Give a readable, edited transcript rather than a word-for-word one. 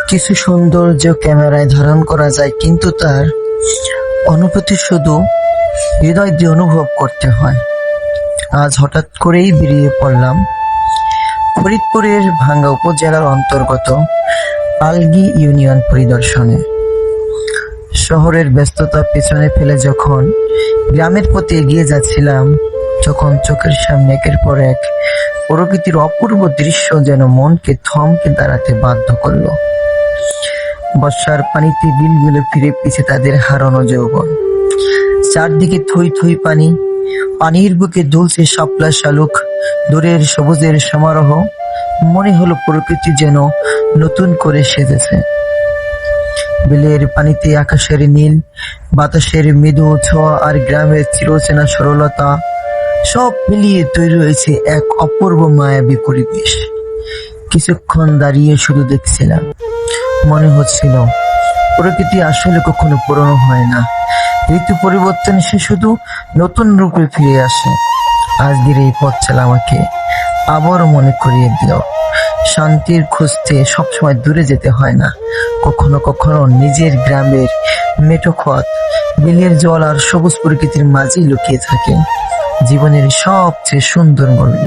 কিছু সৌন্দর্য ক্যামেরায় ধারণ করা যায়, কিন্তু তার অনুভূতি শুধু হৃদয় দিয়ে অনুভব করতে হয়। আজ হঠাৎ করেই বেরিয়ে পড়লাম ফরিদপুরের ভাঙ্গা উপজেলার অন্তর্গত পালগি ইউনিয়ন পরিদর্শনে। শহরের ব্যস্ততা পেছনে ফেলে যখন গ্রামের পথে এগিয়ে যাচ্ছিলাম, তখন চোখের সামনে একের পর এক প্রকৃতির অপূর্ব দৃশ্য যেন মনকে থমকে দাঁড়াতে বাধ্য করলো। বর্ষার পানিতে বিলগুলো ফিরে পিছে তাদের হারানো যৌবন। চারদিকে থই থই পানি, পানির বুকে দুলছে শাপলা শালুক, দূরের সবুজের সমারোহ। মনে হলো প্রকৃতি যেন নতুন করে সেজেছে। বিলের পানিতে আকাশের নীল, বাতাসের মৃদু ছোঁয়া আর গ্রামের চিরচেনা সরলতা, সব মিলিয়ে তৈরি হয়েছে এক অপূর্ব মায়াবী পরিবেশ। কিছুক্ষণ দাঁড়িয়ে শুধু দেখছিলাম। মনে হচ্ছিল প্রকৃতি আসলে কখনো পুরনো হয় না। ঋতু পরিবর্তন সে শুধু নতুন রূপে ফিরে আসে। আজকের এই পথ চলা আমাকে আবারও মনে করিয়ে দিল, শান্তির খুঁজতে সবসময় দূরে যেতে হয় না। কখনো কখনো নিজের গ্রামের মেঠো পথ, বিলের জল আর সবুজ প্রকৃতির মাঝেই লুকিয়ে থাকে জীবনের সবচেয়ে সুন্দর গল্প।